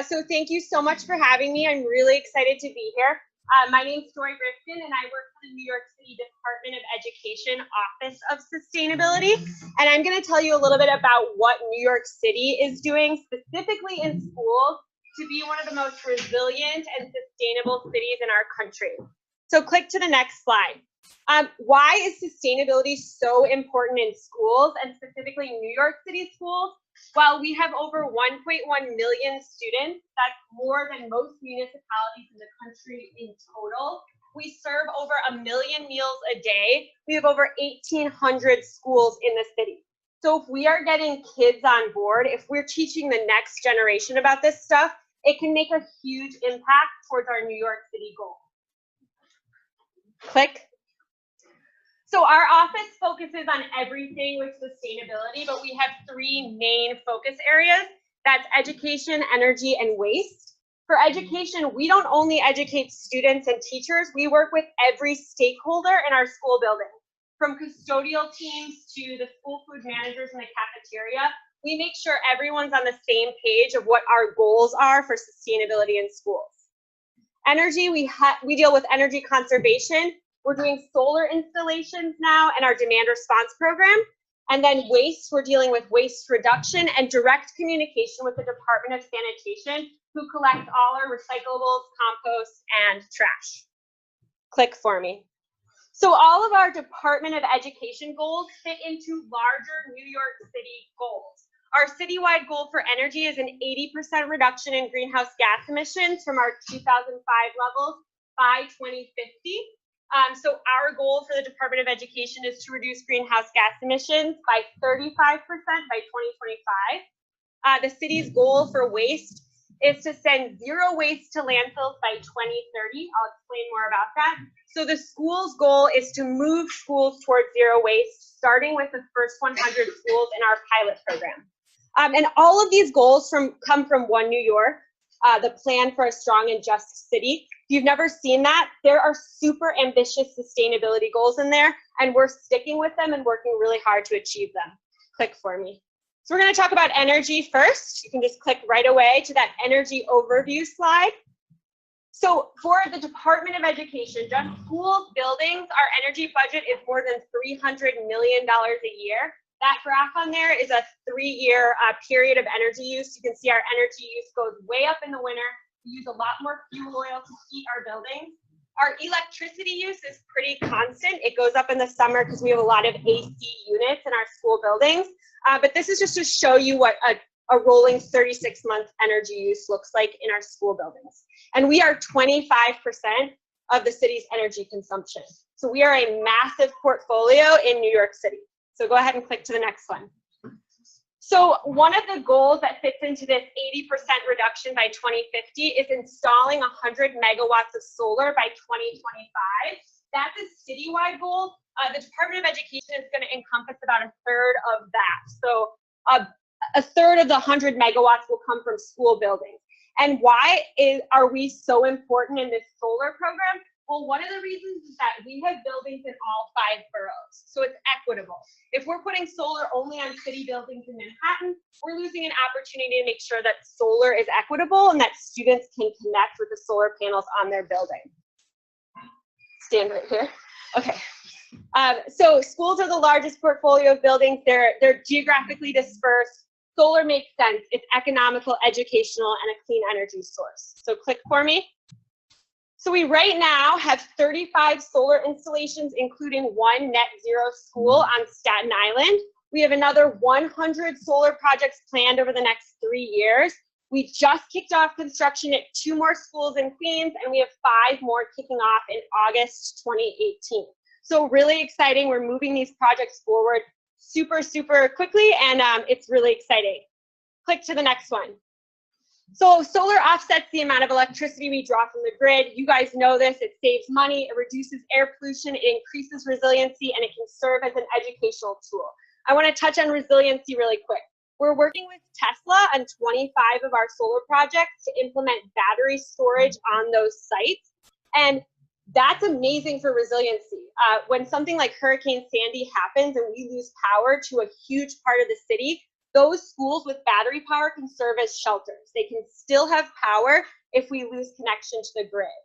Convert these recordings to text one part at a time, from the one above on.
So thank you so much for having me. I'm really excited to be here. My name is Rifkin, and I work for the New York City Department of Education Office of Sustainability. And I'm going to tell you a little bit about what New York City is doing specifically in schools to be one of the most resilient and sustainable cities in our country. So click to the next slide. Why is sustainability so important in schools, and specifically New York City schools? Well, we have over 1.1 million students. That's more than most municipalities in the country in total. We serve over 1 million meals a day. We have over 1,800 schools in the city. So if we are getting kids on board, if we're teaching the next generation about this stuff, it can make a huge impact towards our New York City goal. Click. So our office focuses on everything with sustainability, but we have 3 main focus areas. That's education, energy, and waste. For education, we don't only educate students and teachers, we work with every stakeholder in our school building. From custodial teams to the school food managers in the cafeteria, we make sure everyone's on the same page of what our goals are for sustainability in schools. Energy, we deal with energy conservation. We're doing solar installations now and our demand response program. And then waste, we're dealing with waste reduction and direct communication with the Department of Sanitation, who collects all our recyclables, compost, and trash. Click for me. So all of our Department of Education goals fit into larger New York City goals. Our citywide goal for energy is an 80% reduction in greenhouse gas emissions from our 2005 levels by 2050. So our goal for the Department of Education is to reduce greenhouse gas emissions by 35% by 2025. The city's goal for waste is to send 0 waste to landfills by 2030. I'll explain more about that. So the school's goal is to move schools towards 0 waste, starting with the first 100 schools in our pilot program. And all of these goals come from One New York, the Plan for a Strong and Just City. If you've never seen that, there are super ambitious sustainability goals in there, and we're sticking with them and working really hard to achieve them. Click for me. So we're going to talk about energy first. You can just click right away to that energy overview slide. So for the Department of Education, just schools, buildings, our energy budget is more than $300 million a year. That graph on there is a 3-year period of energy use. You can see our energy use goes way up in the winter. We use a lot more fuel oil to heat our buildings. Our electricity use is pretty constant. It goes up in the summer because we have a lot of AC units in our school buildings. But this is just to show you what a rolling 36-month energy use looks like in our school buildings. And we are 25% of the city's energy consumption. So we are a massive portfolio in New York City. So go ahead and click to the next one. So one of the goals that fits into this 80% reduction by 2050 is installing 100 megawatts of solar by 2025. That's a citywide goal. The Department of Education is going to encompass about 1/3 of that. So a third of the 100 megawatts will come from school buildings. And why are we so important in this solar program? Well, one of the reasons is that we have buildings in all 5 boroughs, so it's equitable. If we're putting solar only on city buildings in Manhattan, we're losing an opportunity to make sure that solar is equitable and that students can connect with the solar panels on their building. Stand right here. Okay. So schools are the largest portfolio of buildings. They're geographically dispersed. Solar makes sense. It's economical, educational, and a clean energy source. So click for me. So we right now have 35 solar installations, including 1 net zero school on Staten Island. We have another 100 solar projects planned over the next 3 years. We just kicked off construction at 2 more schools in Queens, and we have 5 more kicking off in August 2018. So really exciting. We're moving these projects forward super, super quickly, and it's really exciting. Click to the next one. So solar offsets the amount of electricity we draw from the grid. You guys know this. It saves money, it reduces air pollution, it increases resiliency, and it can serve as an educational tool. I want to touch on resiliency really quick. We're working with Tesla on 25 of our solar projects to implement battery storage on those sites. And that's amazing for resiliency. When something like Hurricane Sandy happens and we lose power to a huge part of the city, those schools with battery power can serve as shelters. They can still have power if we lose connection to the grid.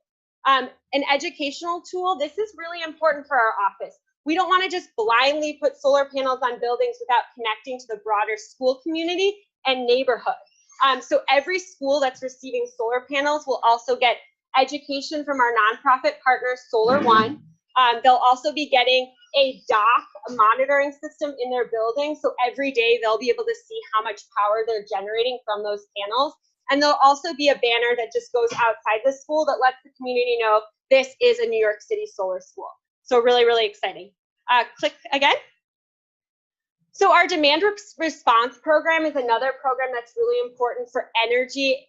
An educational tool, this is really important for our office. We don't want to just blindly put solar panels on buildings without connecting to the broader school community and neighborhood. So every school that's receiving solar panels will also get education from our nonprofit partner, Solar One. They'll also be getting a dock, a monitoring system in their building. So every day they'll be able to see how much power they're generating from those panels. And there'll also be a banner that just goes outside the school that lets the community know this is a New York City solar school. So really, really exciting. Click again. So our demand response program is another program that's really important for energy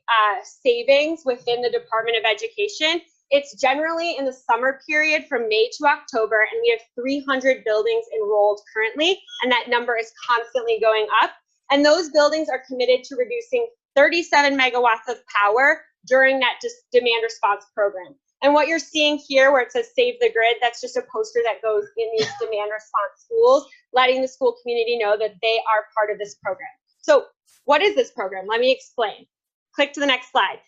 savings within the Department of Education. It's generally in the summer period from May to October, and we have 300 buildings enrolled currently, and that number is constantly going up. And those buildings are committed to reducing 37 megawatts of power during that demand response program. And what you're seeing here where it says Save the Grid, that's just a poster that goes in these demand response schools, letting the school community know that they are part of this program. So what is this program? Let me explain. Click to the next slide.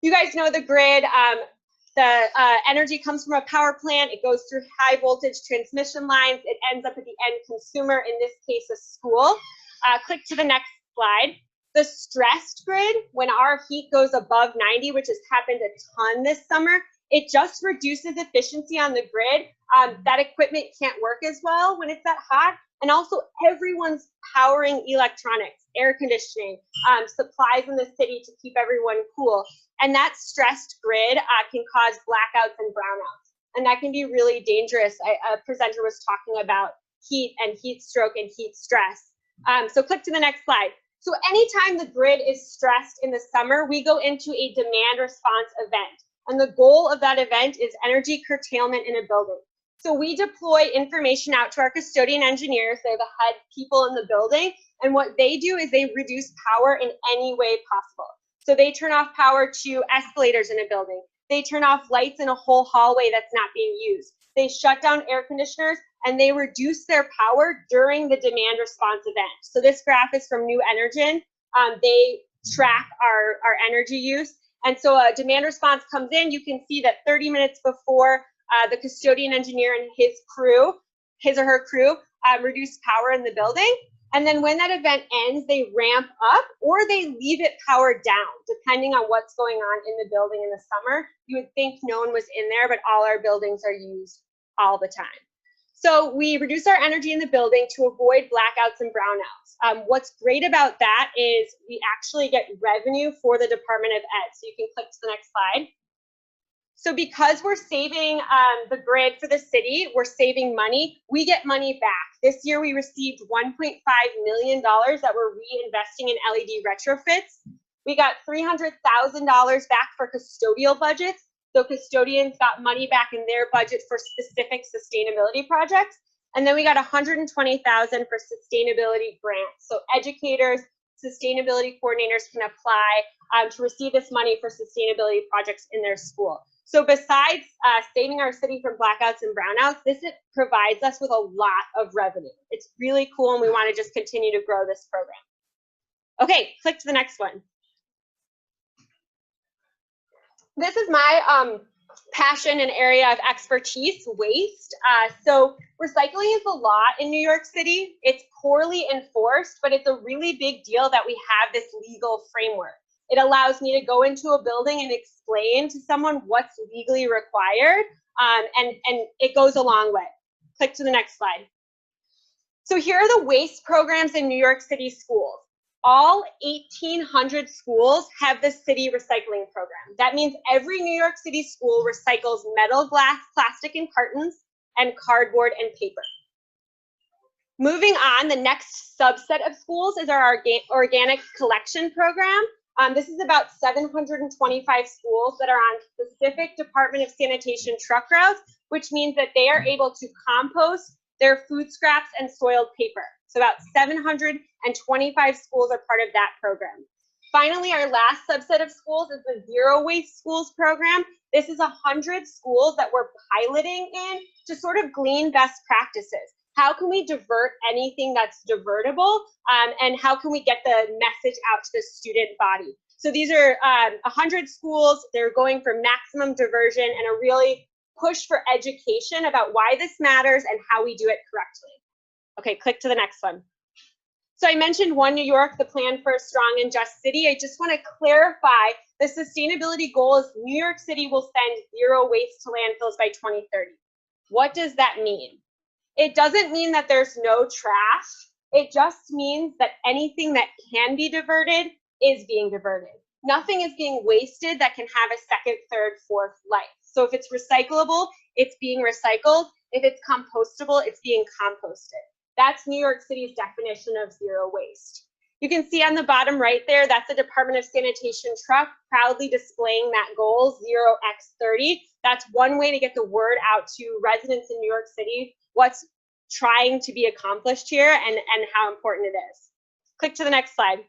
You guys know the grid. The energy comes from a power plant. It goes through high voltage transmission lines. It ends up at the end consumer, in this case, a school. Click to the next slide. The stressed grid, when our heat goes above 90, which has happened a ton this summer, it just reduces efficiency on the grid. That equipment can't work as well when it's that hot. And also everyone's powering electronics, air conditioning, supplies in the city to keep everyone cool. And that stressed grid can cause blackouts and brownouts. And that can be really dangerous. A presenter was talking about heat and heat stroke and heat stress. So click to the next slide. So anytime the grid is stressed in the summer, we go into a demand response event. And the goal of that event is energy curtailment in a building. So we deploy information out to our custodian engineers. They're the head people in the building. And what they do is they reduce power in any way possible. So they turn off power to escalators in a building. They turn off lights in a whole hallway that's not being used. They shut down air conditioners and they reduce their power during the demand response event. So this graph is from New Energen. They track our energy use. And so a demand response comes in, you can see that 30 minutes before the custodian engineer and his crew, his or her crew, reduce power in the building. And then when that event ends, they ramp up or they leave it powered down, depending on what's going on in the building in the summer. You would think no one was in there, but all our buildings are used all the time. So we reduce our energy in the building to avoid blackouts and brownouts. What's great about that is we actually get revenue for the Department of Ed. So you can click to the next slide. So because we're saving the grid for the city, we're saving money, we get money back. This year we received $1.5 million that we're reinvesting in LED retrofits. We got $300,000 back for custodial budgets. So custodians got money back in their budget for specific sustainability projects. And then we got $120,000 for sustainability grants. So educators, sustainability coordinators can apply to receive this money for sustainability projects in their school. So besides saving our city from blackouts and brownouts, this provides us with a lot of revenue. It's really cool, and we want to just continue to grow this program. Okay, click to the next one. This is my passion and area of expertise, waste. So recycling is a lot in New York City. It's poorly enforced, but it's a really big deal that we have this legal framework. It allows me to go into a building and explain to someone what's legally required, and it goes a long way. Click to the next slide. So here are the waste programs in New York City schools. All 1,800 schools have the city recycling program. That means every New York City school recycles metal, glass, plastic, and cartons, and cardboard and paper. Moving on, the next subset of schools is our organic collection program. This is about 725 schools that are on specific Department of Sanitation truck routes, which means that they are able to compost their food scraps and soiled paper. So about 725 schools are part of that program. Finally, our last subset of schools is the Zero Waste Schools program. This is 100 schools that we're piloting in to sort of glean best practices. How can we divert anything that's divertible? And how can we get the message out to the student body? So these are 100 schools. They're going for maximum diversion and a really push for education about why this matters and how we do it correctly. Okay, click to the next one. So I mentioned One New York, the plan for a strong and just city. I just want to clarify the sustainability goal is New York City will send 0 waste to landfills by 2030. What does that mean? It doesn't mean that there's no trash. It just means that anything that can be diverted is being diverted. Nothing is being wasted that can have a second, third, fourth life. So if it's recyclable, it's being recycled. If it's compostable, it's being composted. That's New York City's definition of 0 waste. You can see on the bottom right there, that's a Department of Sanitation truck proudly displaying that goal, 0x30. That's one way to get the word out to residents in New York City, what's trying to be accomplished here and how important it is. Click to the next slide.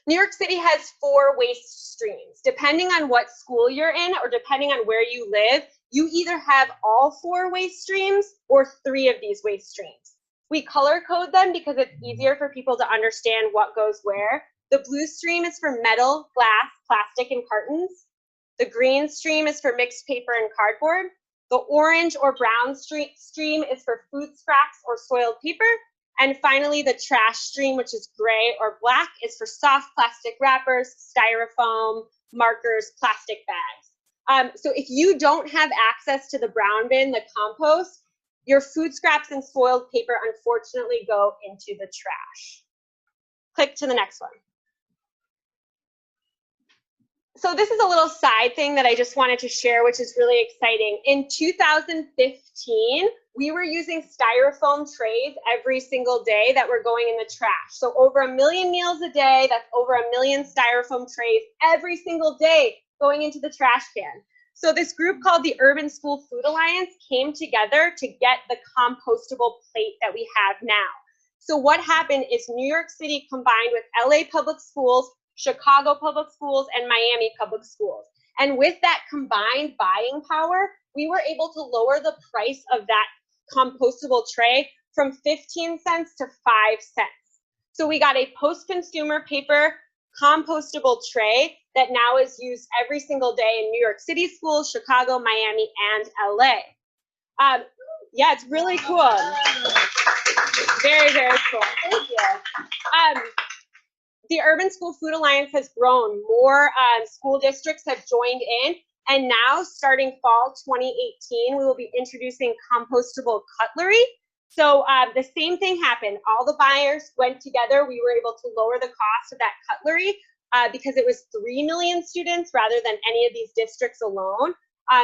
New York City has 4 waste streams. Depending on what school you're in or depending on where you live, you either have all 4 waste streams or 3 of these waste streams. We color code them because it's easier for people to understand what goes where. The blue stream is for metal, glass, plastic, and cartons. The green stream is for mixed paper and cardboard. The orange or brown stream is for food scraps or soiled paper. And finally, the trash stream, which is gray or black, is for soft plastic wrappers, styrofoam, markers, plastic bags. So if you don't have access to the brown bin, the compost, your food scraps and soiled paper unfortunately go into the trash. Click to the next one. So this is a little side thing that I just wanted to share, which is really exciting. In 2015, we were using styrofoam trays every single day that were going in the trash. So over 1 million meals a day, that's over 1 million styrofoam trays every single day going into the trash can. So this group called the Urban School Food Alliance came together to get the compostable plate that we have now. So what happened is New York City combined with LA Public Schools, Chicago Public Schools, and Miami Public Schools. And with that combined buying power, we were able to lower the price of that compostable tray from 15 cents to 5 cents. So we got a post-consumer paper compostable tray that now is used every single day in New York City schools, Chicago, Miami, and LA. Yeah, it's really cool. Very, very cool. Thank you. The Urban School Food Alliance has grown. More school districts have joined in. And now, starting fall 2018, we will be introducing compostable cutlery. So the same thing happened. All the buyers went together. We were able to lower the cost of that cutlery because it was 3 million students rather than any of these districts alone.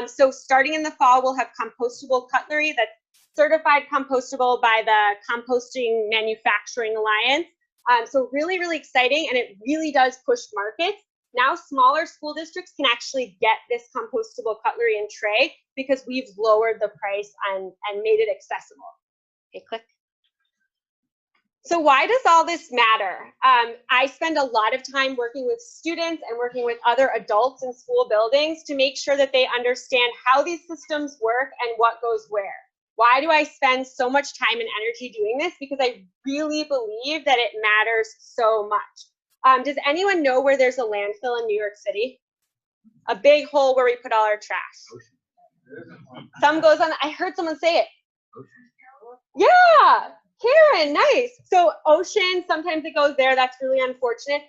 So starting in the fall, we'll have compostable cutlery that's certified compostable by the Composting Manufacturing Alliance. So really, really exciting, and it really does push markets. Now smaller school districts can actually get this compostable cutlery and tray because we've lowered the price and made it accessible. Okay, click. So why does all this matter? I spend a lot of time working with students and working with other adults in school buildings to make sure that they understand how these systems work and what goes where. Why do I spend so much time and energy doing this? Because I really believe that it matters so much. Does anyone know where there's a landfill in New York City? A big hole where we put all our trash. Some goes on, I heard someone say it. Yeah, Karen, nice. So ocean, sometimes it goes there. That's really unfortunate.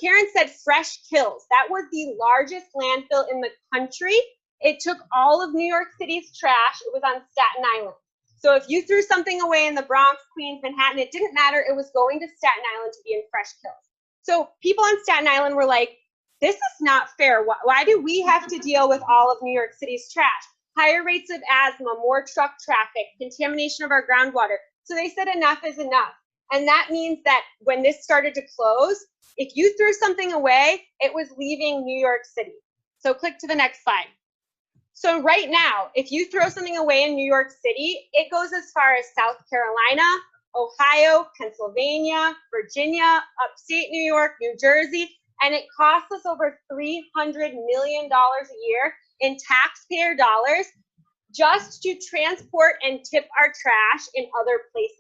Karen said Fresh Kills. That was the largest landfill in the country. It took all of New York City's trash. It was on Staten Island. So if you threw something away in the Bronx, Queens, Manhattan, it didn't matter. It was going to Staten Island to be in Fresh Kills. So people on Staten Island were like, this is not fair. Why do we have to deal with all of New York City's trash? Higher rates of asthma, more truck traffic, contamination of our groundwater. So they said enough is enough. And that means that when this started to close, if you threw something away, it was leaving New York City. So click to the next slide. So right now, if you throw something away in New York City, it goes as far as South Carolina, Ohio, Pennsylvania, Virginia, upstate New York, New Jersey, and it costs us over $300 million a year in taxpayer dollars just to transport and tip our trash in other places.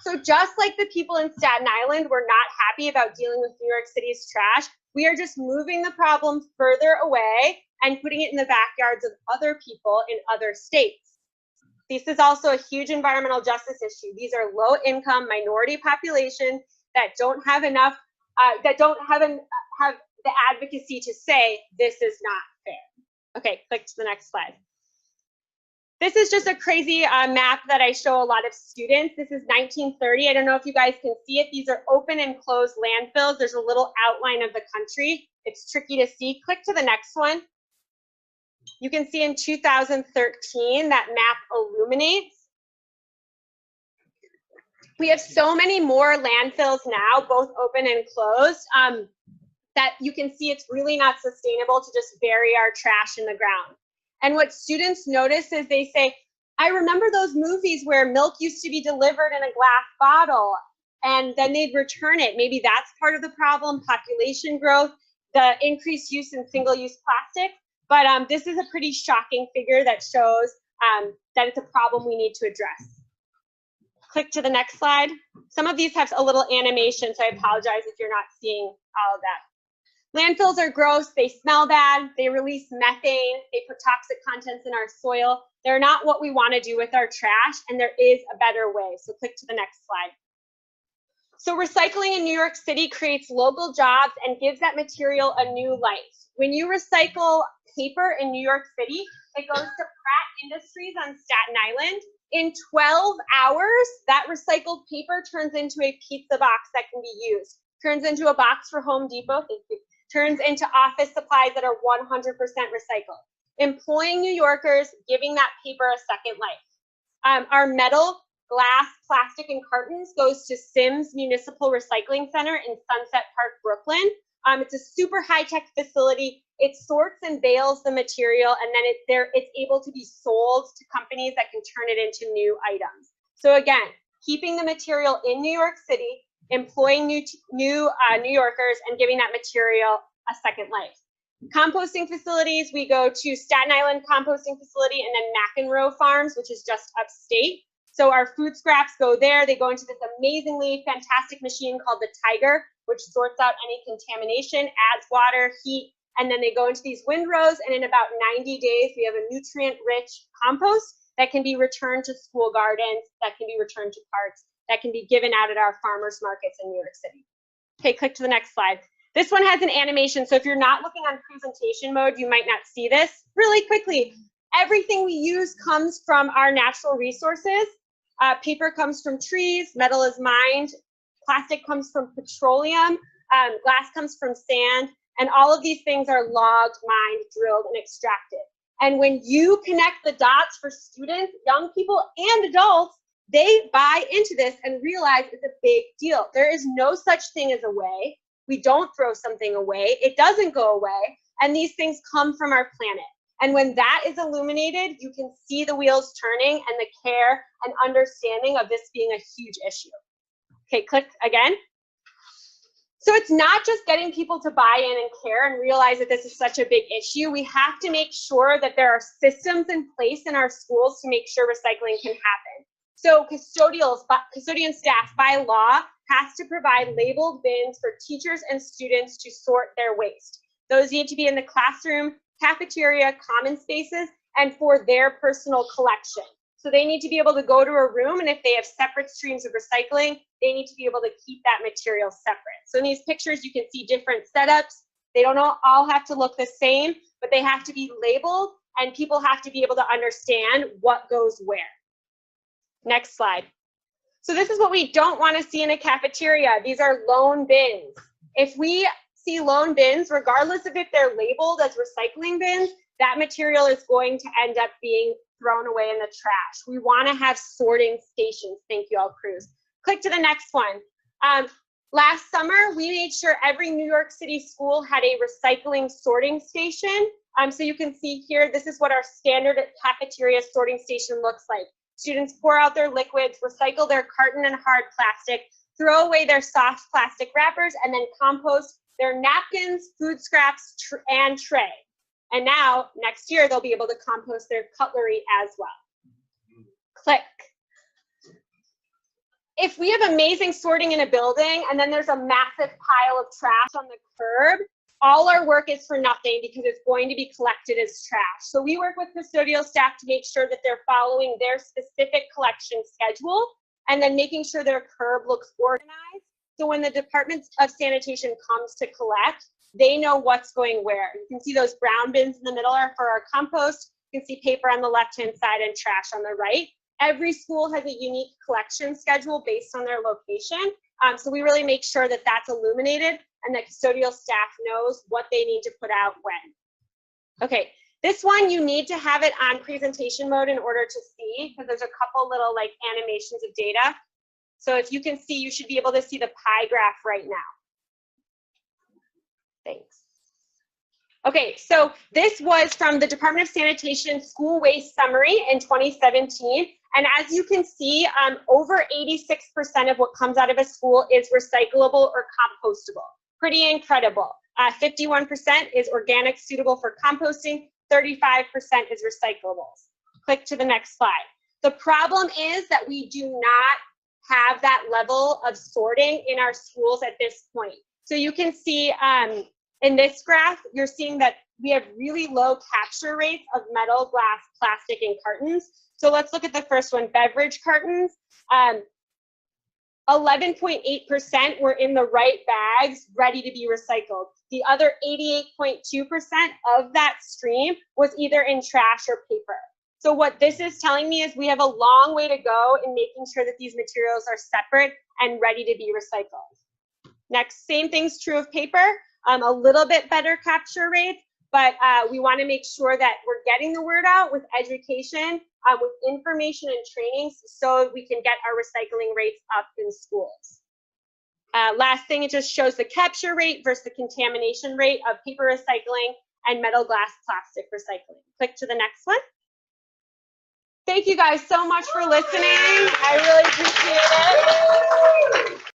So just like the people in Staten Island were not happy about dealing with New York City's trash, we are just moving the problem further away and putting it in the backyards of other people in other states. This is also a huge environmental justice issue. These are low-income minority populations that don't have enough, have the advocacy to say this is not fair. Okay, click to the next slide. This is just a crazy map that I show a lot of students. This is 1930. I don't know if you guys can see it. These are open and closed landfills. There's a little outline of the country. It's tricky to see. Click to the next one. You can see in 2013 that map illuminates. We have so many more landfills now, both open and closed, that you can see it's really not sustainable to just bury our trash in the ground. And what students notice is they say, I remember those movies where milk used to be delivered in a glass bottle and then they'd return it. Maybe that's part of the problem, population growth, the increased use in single-use plastic. But this is a pretty shocking figure that shows that it's a problem we need to address. Click to the next slide. Some of these have a little animation, so I apologize if you're not seeing all of that. Landfills are gross, they smell bad, they release methane, they put toxic contents in our soil. They're not what we want to do with our trash, and there is a better way. So click to the next slide. So recycling in New York City creates local jobs and gives that material a new life. When you recycle paper in New York City, it goes to Pratt Industries on Staten Island. In 12 hours, that recycled paper turns into a pizza box that can be used, turns into a box for Home Depot, turns into office supplies that are 100% recycled. Employing New Yorkers, giving that paper a second life. Our metal, glass, plastic, and cartons goes to Sims Municipal Recycling Center in Sunset Park, Brooklyn. It's a super high-tech facility. It sorts and bales the material, and then it's able to be sold to companies that can turn it into new items. So again, keeping the material in New York City, employing new Yorkers, and giving that material a second life. Composting facilities, we go to Staten Island Composting Facility and then McEnroe Farms, which is just upstate. So our food scraps go there. They go into this amazingly fantastic machine called the Tiger, which sorts out any contamination, adds water, heat, and then they go into these windrows, and in about 90 days, we have a nutrient-rich compost that can be returned to school gardens, that can be returned to parks, that can be given out at our farmers markets in New York City. Okay, click to the next slide. This one has an animation, so if you're not looking on presentation mode, you might not see this. Really quickly, everything we use comes from our natural resources. Paper comes from trees, metal is mined, plastic comes from petroleum, glass comes from sand, and all of these things are logged, mined, drilled, and extracted. And when you connect the dots for students, young people, and adults, they buy into this and realize it's a big deal. There is no such thing as a way. We don't throw something away. It doesn't go away. And these things come from our planet. And when that is illuminated, you can see the wheels turning and the care and understanding of this being a huge issue. Okay, click again. So it's not just getting people to buy in and care and realize that this is such a big issue. We have to make sure that there are systems in place in our schools to make sure recycling can happen. So custodian staff by law has to provide labeled bins for teachers and students to sort their waste. Those need to be in the classroom, cafeteria, common spaces, and for their personal collection. So they need to be able to go to a room, and if they have separate streams of recycling, they need to be able to keep that material separate. So in these pictures, you can see different setups. They don't all have to look the same, but they have to be labeled, and people have to be able to understand what goes where. Next slide. So this is what we don't want to see in a cafeteria. These are lone bins. If we see lone bins, regardless of if they're labeled as recycling bins, that material is going to end up being thrown away in the trash. We want to have sorting stations. Thank you, all crews. Click to the next one. Last summer, we made sure every New York City school had a recycling sorting station. So you can see here, this is what our standard cafeteria sorting station looks like. Students pour out their liquids, recycle their carton and hard plastic, throw away their soft plastic wrappers, and then compost their napkins, food scraps, and tray. And now, next year, they'll be able to compost their cutlery as well. Click. If we have amazing sorting in a building and then there's a massive pile of trash on the curb, all our work is for nothing because it's going to be collected as trash. So we work with custodial staff to make sure that they're following their specific collection schedule and then making sure their curb looks organized. So when the Department of Sanitation comes to collect, they know what's going where. You can see those brown bins in the middle are for our compost. You can see paper on the left-hand side and trash on the right. Every school has a unique collection schedule based on their location. So we really make sure that that's illuminated and that custodial staff knows what they need to put out when. Okay, this one you need to have it on presentation mode in order to see, because there's a couple little like animations of data. So if you can see, you should be able to see the pie graph right now. Thanks. Okay, so this was from the Department of Sanitation School Waste Summary in 2017. And as you can see, over 86% of what comes out of a school is recyclable or compostable. Pretty incredible. 51% is organic, suitable for composting. 35% is recyclables. Click to the next slide. The problem is that we do not have that level of sorting in our schools at this point. So you can see in this graph, you're seeing that we have really low capture rates of metal, glass, plastic, and cartons. So let's look at the first one, beverage cartons. 11.8% were in the right bags, ready to be recycled. The other 88.2% of that stream was either in trash or paper. So what this is telling me is we have a long way to go in making sure that these materials are separate and ready to be recycled. Next, same thing's true of paper, a little bit better capture rates, but we want to make sure that we're getting the word out with education, with information and trainings, so we can get our recycling rates up in schools. Last thing, it just shows the capture rate versus the contamination rate of paper recycling and metal, glass, plastic recycling. Click to the next one. Thank you guys so much for listening. I really appreciate it.